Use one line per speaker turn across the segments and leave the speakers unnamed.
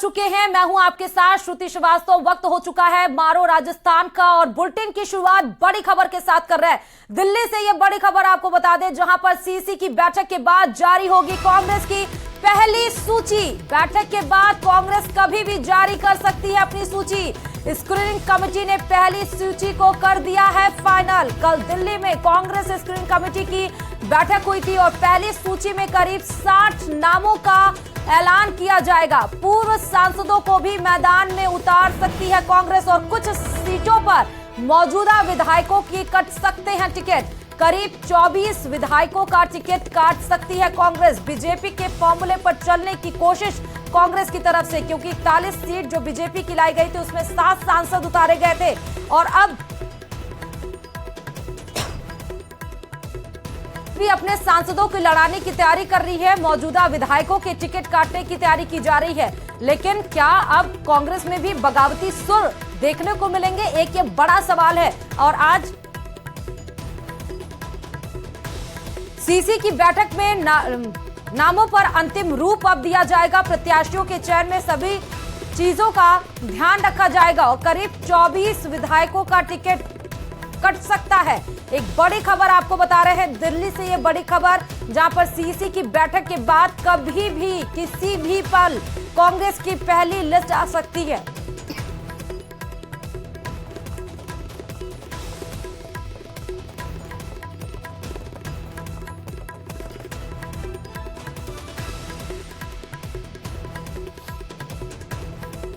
चुके हैं। मैं हूं आपके साथ श्रुति श्रीवास्तव। वक्त हो चुका है मारो राजस्थान का और बुलेटिन की शुरुआत बड़ी खबर के साथ कर रहे हैं। दिल्ली से ये बड़ी खबर आपको बता दें, जहां पर सीसी की बैठक के बाद जारी होगी कांग्रेस की पहली सूची। बैठक के बाद कांग्रेस कभी भी जारी कर सकती है अपनी सूची। स्क्रीनिंग कमेटी ने पहली सूची को कर दिया है फाइनल। कल दिल्ली में कांग्रेस स्क्रीनिंग कमेटी की बैठक हुई थी और पहली सूची में करीब 60 नामों का ऐलान किया जाएगा। पूर्व सांसदों को भी मैदान में उतार सकती है कांग्रेस और कुछ सीटों पर मौजूदा विधायकों की कट सकते हैं टिकट। करीब 24 विधायकों का टिकट काट सकती है कांग्रेस। बीजेपी के फॉर्मूले पर चलने की कोशिश कांग्रेस की तरफ से, क्योंकि 41 सीट जो बीजेपी की लाई गई थी उसमें 7 सांसद उतारे गए थे और अब भी अपने सांसदों की लड़ाने की तैयारी कर रही है। मौजूदा विधायकों के टिकट काटने की तैयारी की जा रही है। लेकिन क्या अब कांग्रेस में भी बगावती सुर देखने को मिलेंगे? एक ये बड़ा सवाल है। और आज सीसी की बैठक में नामों पर अंतिम रूप अब दिया जाएगा। प्रत्याशियों के चयन में सभी चीजों का ध्यान रखा जाएगा और करीब 24 विधायकों का टिकट कट सकता है। एक बड़ी खबर आपको बता रहे हैं दिल्ली से, ये बड़ी खबर जहां पर सीसी की बैठक के बाद कभी भी किसी भी पल कांग्रेस की पहली लिस्ट आ सकती है।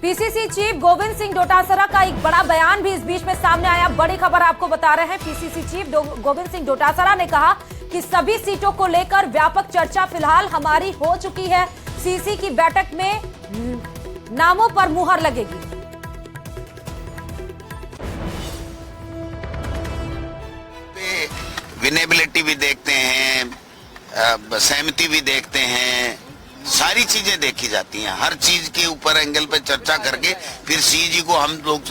पीसीसी चीफ गोविंद सिंह डोटासरा का एक बड़ा बयान भी इस बीच में सामने आया। बड़ी खबर आपको बता रहे हैं। पीसीसी चीफ गोविंद सिंह डोटासरा ने कहा कि सभी सीटों को लेकर व्यापक चर्चा फिलहाल हमारी हो चुकी है। सीसी की बैठक में नामों पर मुहर लगेगी।
विनेबिलिटी भी देखते हैं, सहमति भी देखते हैं, सारी चीजें देखी जाती हैं। हर चीज के ऊपर एंगल पे चर्चा करके फिर सीजी को हम लोग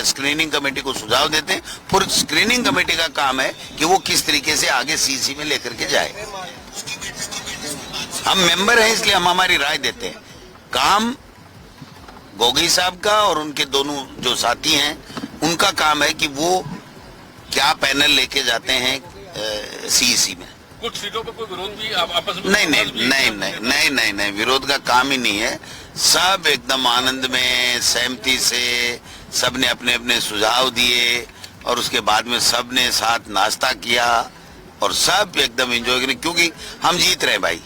स्क्रीनिंग कमेटी को सुझाव देते हैं। फिर स्क्रीनिंग कमेटी का काम है कि वो किस तरीके से आगे सीसी में लेकर के जाए। हम मेंबर हैं इसलिए हम हमारी राय देते हैं। काम गोगई साहब का और उनके दोनों जो साथी हैं उनका काम है कि वो क्या पैनल लेके जाते हैं सीईसी में।
कुछ सीटों पर कोई विरोध भी आपस में
नहीं, विरोध का काम ही नहीं है। सब एकदम आनंद में सहमति से सबने अपने अपने सुझाव दिए और उसके बाद में सबने साथ नाश्ता किया और सब एकदम एंजॉय करें, क्योंकि हम जीत रहे भाई।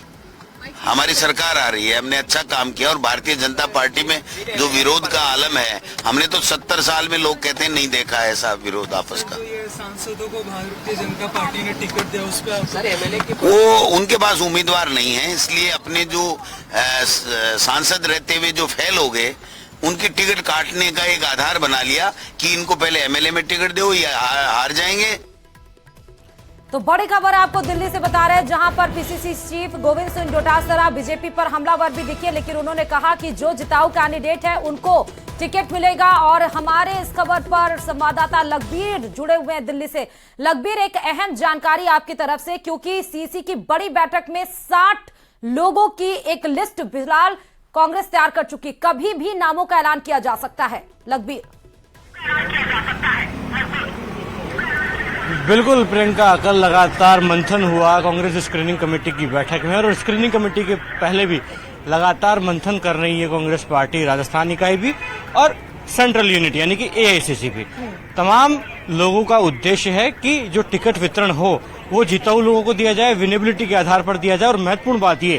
हमारी सरकार आ रही है, हमने अच्छा काम किया। और भारतीय जनता पार्टी में जो विरोध का आलम है, हमने तो 70 साल में लोग कहते हैं नहीं देखा ऐसा विरोध आपस का।
सांसदों को भारतीय जनता पार्टी ने टिकट दिया, उस पर
वो उनके पास उम्मीदवार नहीं है, इसलिए अपने जो सांसद रहते हुए जो फेल हो गए उनकी टिकट काटने का एक आधार बना लिया कि इनको पहले एमएलए में टिकट दो या हार जाएंगे।
तो बड़ी खबर आपको दिल्ली से बता रहे हैं, जहां पर PCC chief Govind Singh Dotasra BJP पर हमलावर भी दिखे, लेकिन उन्होंने कहा कि जो जिताऊ कैंडिडेट है उनको टिकट मिलेगा। और हमारे इस खबर पर संवाददाता लखबीर जुड़े हुए हैं दिल्ली से। लखबीर, एक अहम जानकारी आपकी तरफ से, क्योंकि सीसी की बड़ी बैठक में 60 लोगों की एक लिस्ट फिलहाल कांग्रेस तैयार कर चुकी। कभी भी नामों का ऐलान किया जा सकता है। लखबीर।
बिल्कुल प्रियंका, कल लगातार मंथन हुआ कांग्रेस स्क्रीनिंग कमेटी की बैठक में और स्क्रीनिंग कमेटी के पहले भी लगातार मंथन कर रही है कांग्रेस पार्टी, राजस्थान इकाई भी और सेंट्रल यूनिट यानी कि एआईसीसी भी। तमाम लोगों का उद्देश्य है कि जो टिकट वितरण हो वो जिताऊ लोगों को दिया जाए, विनेबिलिटी के आधार पर दिया जाए। और महत्वपूर्ण बात ये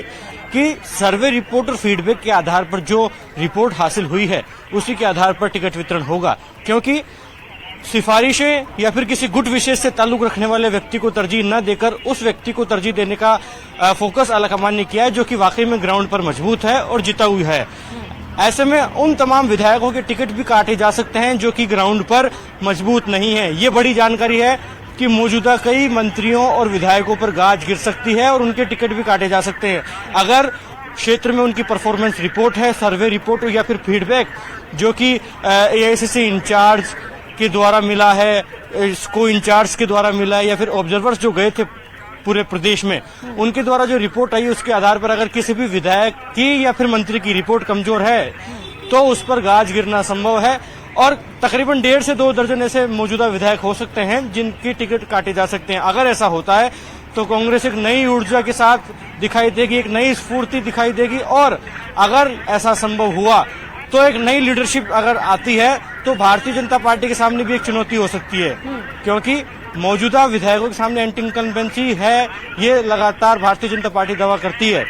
कि सर्वे रिपोर्ट और फीडबैक के आधार पर जो रिपोर्ट हासिल हुई है उसी के आधार पर टिकट वितरण होगा, क्योंकि सिफारिशें या फिर किसी गुट विशेष से ताल्लुक रखने वाले व्यक्ति को तरजीह न देकर उस व्यक्ति को तरजीह देने का फोकस आलाकमान ने किया है, जो कि वाकई में ग्राउंड पर मजबूत है और जिताऊ है। ऐसे में उन तमाम विधायकों के टिकट भी काटे जा सकते हैं जो कि ग्राउंड पर मजबूत नहीं है। ये बड़ी जानकारी है कि मौजूदा कई मंत्रियों और विधायकों पर गाज गिर सकती है और उनके टिकट भी काटे जा सकते हैं अगर क्षेत्र में उनकी परफॉर्मेंस रिपोर्ट है, सर्वे रिपोर्ट या फिर फीडबैक जो कि एआईसीसी इंचार्ज के द्वारा मिला है, इसको इंचार्ज के द्वारा मिला है या फिर ऑब्जर्वर्स जो गए थे पूरे प्रदेश में उनके द्वारा जो रिपोर्ट आई उसके आधार पर अगर किसी भी विधायक की या फिर मंत्री की रिपोर्ट कमजोर है तो उस पर गाज गिरना संभव है और तकरीबन 1.5 से 2 दर्जन ऐसे मौजूदा विधायक हो सकते हैं जिनकी टिकट काटे जा सकते हैं। अगर ऐसा होता है तो कांग्रेस एक नई ऊर्जा के साथ दिखाई देगी, एक नई स्फूर्ति दिखाई देगी और अगर ऐसा संभव हुआ तो एक नई लीडरशिप अगर आती है तो भारतीय जनता पार्टी के सामने भी एक चुनौती हो सकती है, क्योंकि मौजूदा विधायकों के सामने एंटी इनकम्बेंसी है, ये लगातार भारतीय जनता पार्टी दावा करती है।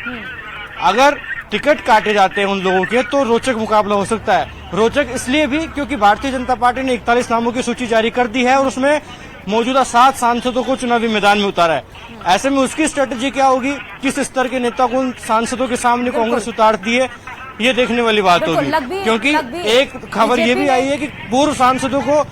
अगर टिकट काटे जाते हैं उन लोगों के तो रोचक मुकाबला हो सकता है। रोचक इसलिए भी क्योंकि भारतीय जनता पार्टी ने 41 नामों की सूची जारी कर दी है और उसमें मौजूदा 7 सांसदों को चुनावी मैदान में उतारा है। ऐसे में उसकी स्ट्रेटेजी क्या होगी, किस स्तर के नेता को उन सांसदों के सामने कांग्रेस उतारती है, ये देखने वाली बात होगी। क्योंकि एक खबर ये भी आई है कि पूर्व सांसदों को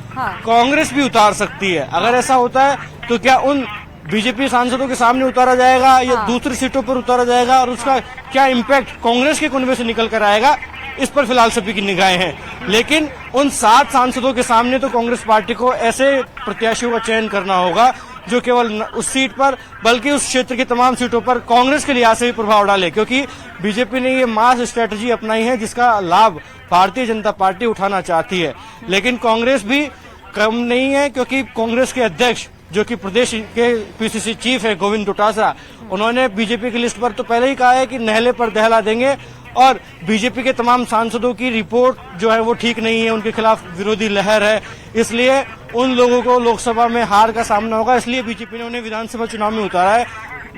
कांग्रेस भी उतार सकती है। अगर ऐसा होता है तो क्या उन बीजेपी सांसदों के सामने उतारा जाएगा या दूसरी सीटों पर उतारा जाएगा और उसका क्या इम्पैक्ट कांग्रेस के कुनबे से निकल कर आएगा, इस पर फिलहाल सभी की निगाहें हैं। लेकिन उन 7 सांसदों के सामने तो कांग्रेस पार्टी को ऐसे प्रत्याशियों का चयन करना होगा जो केवल उस सीट पर बल्कि उस क्षेत्र की तमाम सीटों पर कांग्रेस के लिहाज से भी प्रभाव डाले, क्योंकि बीजेपी ने ये मास स्ट्रेटजी अपनाई है जिसका लाभ भारतीय जनता पार्टी उठाना चाहती है। लेकिन कांग्रेस भी कम नहीं है, क्योंकि कांग्रेस के अध्यक्ष जो कि प्रदेश के पीसीसी चीफ है गोविंद डोटासरा, उन्होंने बीजेपी की लिस्ट पर तो पहले ही कहा है कि नहले पर दहला देंगे और बीजेपी के तमाम सांसदों की रिपोर्ट जो है वो ठीक नहीं है, उनके खिलाफ विरोधी लहर है, इसलिए उन लोगों को लोकसभा में हार का सामना होगा, इसलिए बीजेपी ने उन्हें विधानसभा चुनाव में उतारा है।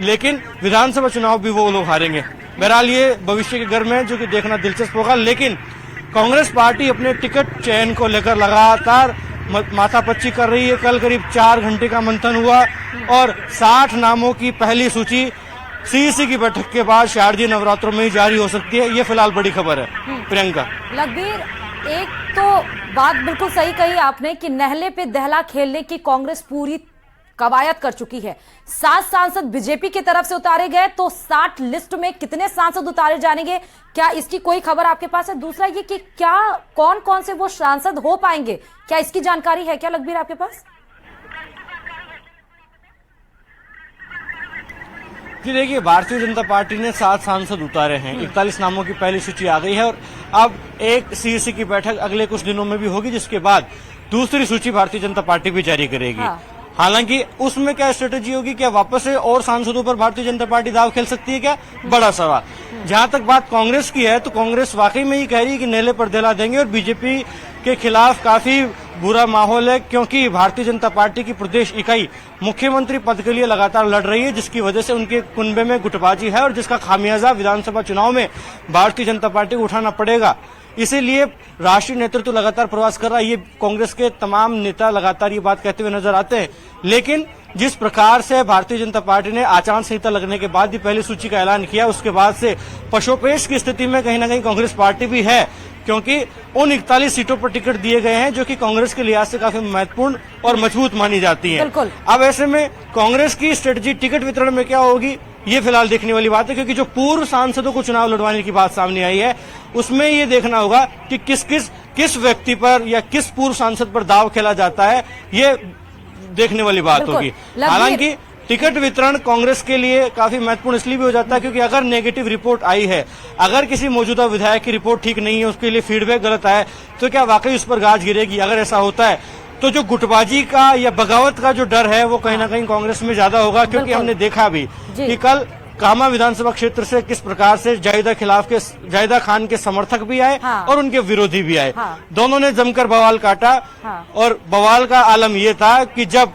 लेकिन विधानसभा चुनाव भी वो लोग हारेंगे। बहरहाल ये भविष्य के घर में जो कि देखना दिलचस्प होगा। लेकिन कांग्रेस पार्टी अपने टिकट चयन को लेकर लगातार माथापच्ची कर रही है। कल करीब 4 घंटे का मंथन हुआ और 60 नामों की पहली सूची सीईसी की बैठक के बाद शारदीय नवरात्रों में ही जारी हो सकती है। ये फिलहाल बड़ी खबर है। प्रियंका,
लखबीर, एक तो बात बिल्कुल सही कही आपने कि नहले पे दहला खेलने की कांग्रेस पूरी कवायद कर चुकी है। 7 सांसद बीजेपी की तरफ से उतारे गए तो 60 लिस्ट में कितने सांसद उतारे जाएंगे, क्या इसकी कोई खबर आपके पास है? दूसरा ये कि क्या कौन कौन से वो सांसद हो पाएंगे, क्या इसकी जानकारी है क्या लखबीर आपके पास?
जी देखिए, भारतीय जनता पार्टी ने 7 सांसद उतारे हैं, 41 नामों की पहली सूची आ गई है और अब एक सीईसी की बैठक अगले कुछ दिनों में भी होगी, जिसके बाद दूसरी सूची भारतीय जनता पार्टी भी जारी करेगी। हालांकि उसमें क्या स्ट्रेटेजी होगी, क्या वापस से और सांसदों पर भारतीय जनता पार्टी दाव खेल सकती है, क्या बड़ा सवाल। जहां तक बात कांग्रेस की है तो कांग्रेस वाकई में ही कह रही है कि नेले पर दहला देंगे और बीजेपी के खिलाफ काफी बुरा माहौल है, क्योंकि भारतीय जनता पार्टी की प्रदेश इकाई मुख्यमंत्री पद के लिए लगातार लड़ रही है, जिसकी वजह से उनके कुनबे में गुटबाजी है और जिसका खामियाजा विधानसभा चुनाव में भारतीय जनता पार्टी को उठाना पड़ेगा। इसीलिए राष्ट्रीय नेतृत्व लगातार प्रवास कर रहा है। ये कांग्रेस के तमाम नेता लगातार ये बात कहते हुए नजर आते हैं। लेकिन जिस प्रकार से भारतीय जनता पार्टी ने आचार संहिता लगने के बाद ही पहली सूची का ऐलान किया, उसके बाद से पशोपेश की स्थिति में कहीं ना कहीं कांग्रेस पार्टी भी है, क्योंकि उन 41 सीटों पर टिकट दिए गए हैं जो कि कांग्रेस के लिहाज से काफी महत्वपूर्ण और मजबूत मानी जाती है। अब ऐसे में कांग्रेस की स्ट्रेटजी टिकट वितरण में क्या होगी, ये फिलहाल देखने वाली बात है, क्योंकि जो पूर्व सांसदों को चुनाव लड़वाने की बात सामने आई है उसमें ये देखना होगा कि किस व्यक्ति पर या किस पूर्व सांसद पर दाव खेला जाता है, ये देखने वाली बात होगी। हालांकि टिकट वितरण कांग्रेस के लिए काफी महत्वपूर्ण इसलिए भी हो जाता है क्योंकि अगर नेगेटिव रिपोर्ट आई है, अगर किसी मौजूदा विधायक की रिपोर्ट ठीक नहीं है, उसके लिए फीडबैक गलत आया, तो क्या वाकई उस पर गाज गिरेगी? अगर ऐसा होता है तो जो गुटबाजी का या बगावत का जो डर है वो कहीं ना कहीं कांग्रेस में ज्यादा होगा, क्योंकि हमने देखा भी कि कल कामा विधानसभा क्षेत्र से किस प्रकार से जाहिदा खान के समर्थक भी आए और उनके विरोधी भी आए। दोनों ने जमकर बवाल काटा और बवाल का आलम यह था कि जब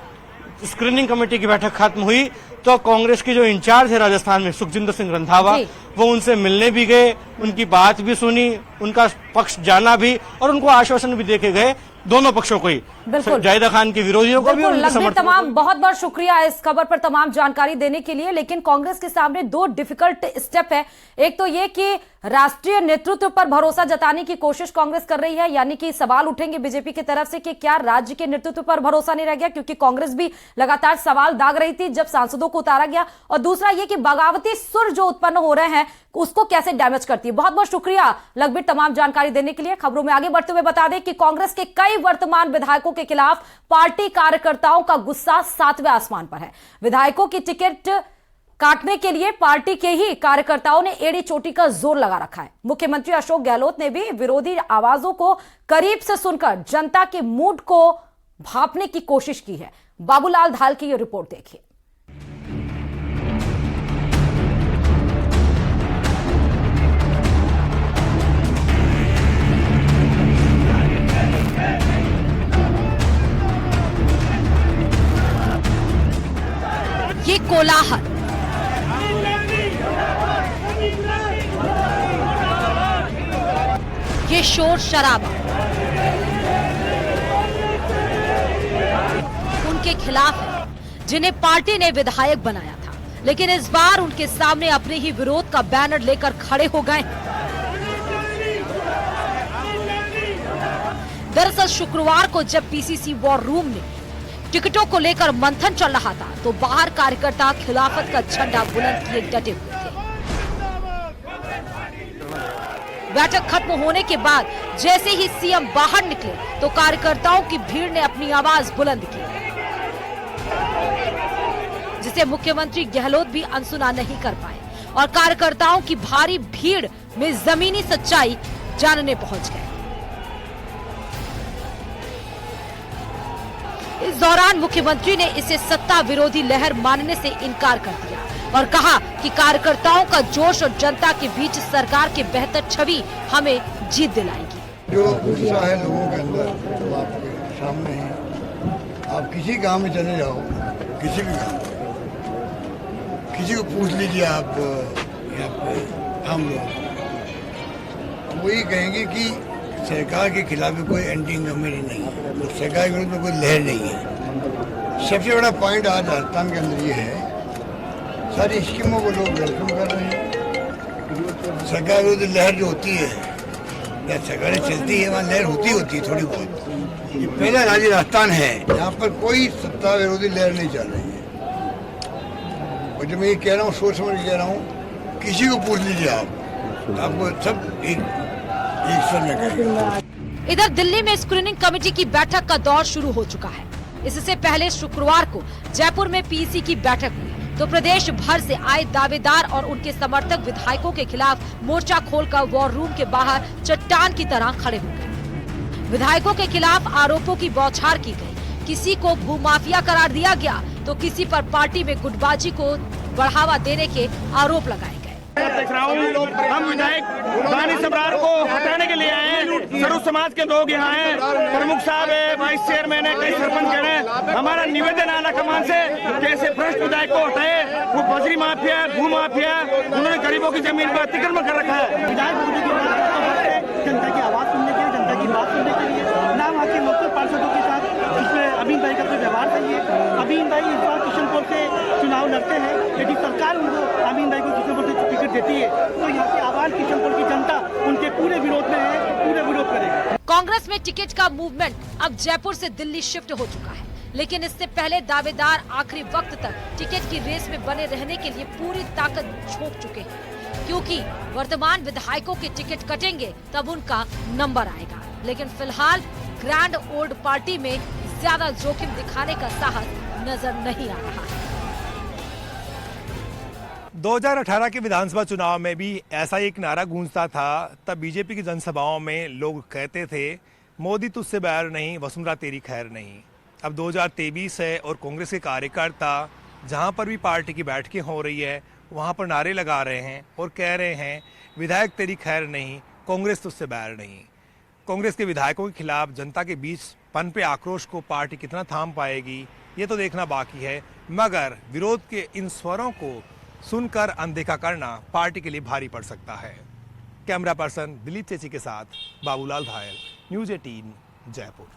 स्क्रीनिंग कमेटी की बैठक खत्म हुई तो कांग्रेस के जो इंचार्ज है राजस्थान में सुखजिंदर सिंह रंधावा, वो उनसे मिलने भी गए, उनकी बात भी सुनी, उनका पक्ष जाना भी और उनको आश्वासन भी देके गए, दोनों पक्षों को ही, जाहिदा खान के विरोधियों को भी, उनके समर्थकों को।
तमाम बहुत बहुत शुक्रिया इस खबर पर तमाम जानकारी देने के लिए। लेकिन कांग्रेस के सामने 2 डिफिकल्ट स्टेप है। एक तो ये कि राष्ट्रीय नेतृत्व पर भरोसा जताने की कोशिश कांग्रेस कर रही है, यानी कि सवाल उठेंगे बीजेपी की तरफ से कि क्या राज्य के नेतृत्व पर भरोसा नहीं रह गया, क्योंकि कांग्रेस भी लगातार सवाल दाग रही थी जब सांसदों को उतारा गया। और दूसरा ये कि बगावती सुर जो उत्पन्न हो रहे हैं उसको कैसे डैमेज करती है। बहुत बहुत शुक्रिया लखबीर तमाम जानकारी देने के लिए। खबरों में आगे बढ़ते हुए बता दें कि कांग्रेस के कई वर्तमान विधायकों के खिलाफ पार्टी कार्यकर्ताओं का गुस्सा 7वें आसमान पर है। विधायकों की टिकट काटने के लिए पार्टी के ही कार्यकर्ताओं ने एड़ी चोटी का जोर लगा रखा है। मुख्यमंत्री अशोक गहलोत ने भी विरोधी आवाजों को करीब से सुनकर जनता के मूड को भांपने की कोशिश की है। बाबूलाल धाल की यह रिपोर्ट देखिए।
ये कोलाहल, ये शोर शराबा उनके खिलाफ है जिन्हें पार्टी ने विधायक बनाया था, लेकिन इस बार उनके सामने अपने ही विरोध का बैनर लेकर खड़े हो गए। दरअसल शुक्रवार को जब पीसीसी वॉर रूम में टिकटों को लेकर मंथन चल रहा था तो बाहर कार्यकर्ता खिलाफत का झंडा बुलंद किए डटे हुए थे। बैठक खत्म होने के बाद जैसे ही सीएम बाहर निकले तो कार्यकर्ताओं की भीड़ ने अपनी आवाज बुलंद की, जिसे मुख्यमंत्री गहलोत भी अनसुना नहीं कर पाए और कार्यकर्ताओं की भारी भीड़ में जमीनी सच्चाई जानने पहुंच गए। इस दौरान मुख्यमंत्री ने इसे सत्ता विरोधी लहर मानने से इनकार कर दिया और कहा कि कार्यकर्ताओं का जोश और जनता के बीच सरकार की बेहतर छवि हमें जीत दिलाएगी।
जो उत्साह है लोगों के अंदर वो आपके सामने है। आप किसी गांव में चले जाओ, किसी भी गांव, किसी को पूछ लीजिए आप यहाँ पे हम लोग, वो ये कहेंगे कि सरकार के खिलाफ भी कोई एंटी इंकम्बेंसी नहीं है, तो सरकार के विरुद्ध में कोई लहर नहीं है। सबसे बड़ा पॉइंट आज राजस्थान के अंदर ये है, सारी स्कीमों को लोग वेलकम कर रहे हैं। सरकार विरुद्ध लहर जो होती है या सरकारें चलती है वहाँ लहर होती है थोड़ी बहुत। ये पहला राज्य राजस्थान है यहाँ पर कोई सत्ता विरोधी लहर नहीं चल रही है। और जब मैं ये कह रहा हूँ सोच समझ के कह रहा हूँ, किसी को पूछ लीजिए आप, आपको सब एक स्वर में कहेंगे।
इधर दिल्ली में स्क्रीनिंग कमेटी की बैठक का दौर शुरू हो चुका है। इससे पहले शुक्रवार को जयपुर में पीसी की बैठक हुई तो प्रदेश भर से आए दावेदार और उनके समर्थक विधायकों के खिलाफ मोर्चा खोलकर वॉर रूम के बाहर चट्टान की तरह खड़े हो गए। विधायकों के खिलाफ आरोपों की बौछार की गई, किसी को भूमाफिया करार दिया गया तो किसी पर पार्टी में गुटबाजी को बढ़ावा देने के आरोप लगाए।
देख रहा हूँ हम विधायक दानी सम्राट को हटाने के लिए आए हैं। सर्व समाज के लोग यहाँ हैं, प्रमुख साहब है, वाइस चेयरमैन है, कई सरपंच हैं। हमारा निवेदन आला कमान से कैसे भ्रष्ट विधायक को हटाए, वो बजरी माफिया, भू माफिया, उन्होंने गरीबों की जमीन पर अतिक्रमण कर रखा है। जनता की आवाज सुनने के लिए, जनता की बात सुनने के लिए ना वहाँ के लोकल पार्षदों के साथ इसमें अमीन भाई का कोई व्यवहार सही है। अमीन भाई इस बार किशनपुर से चुनाव लड़ते हैं, यदि सरकार उनको अमीन भाई को किशनपुर से टिकट देती है तो यहाँ की आवाज किशनपुर की जनता उनके पूरे विरोध में है, पूरे विरोध करेगी।
कांग्रेस में टिकट का मूवमेंट अब जयपुर से दिल्ली शिफ्ट हो चुका है, लेकिन इससे पहले दावेदार आखिरी वक्त तक टिकट की रेस में बने रहने के लिए पूरी ताकत झोंक चुके हैं, क्योंकि वर्तमान विधायकों के टिकट कटेंगे तब उनका नंबर आएगा। लेकिन फिलहाल ग्रैंड ओल्ड पार्टी में ज्यादा जोखिम दिखाने का साहस नजर नहीं आ रहा है।
2018 के विधानसभा चुनाव में भी ऐसा एक नारा गूंजता था। तब बीजेपी की जनसभाओं में लोग कहते थे, मोदी तुझसे बैर नहीं, वसुंधरा तेरी खैर नहीं। अब 2023 है और कांग्रेस के कार्यकर्ता जहां पर भी पार्टी की बैठकें हो रही है वहां पर नारे लगा रहे हैं और कह रहे हैं, विधायक तेरी खैर नहीं, कांग्रेस तुझसे बैर नहीं। कांग्रेस के विधायकों के खिलाफ जनता के बीच पनपे आक्रोश को पार्टी कितना थाम पाएगी ये तो देखना बाकी है, मगर विरोध के इन स्वरों को सुनकर अनदेखा करना पार्टी के लिए भारी पड़ सकता है। कैमरा पर्सन दिलीप चेची के साथ बाबूलाल धायल, न्यूज़ 18 जयपुर।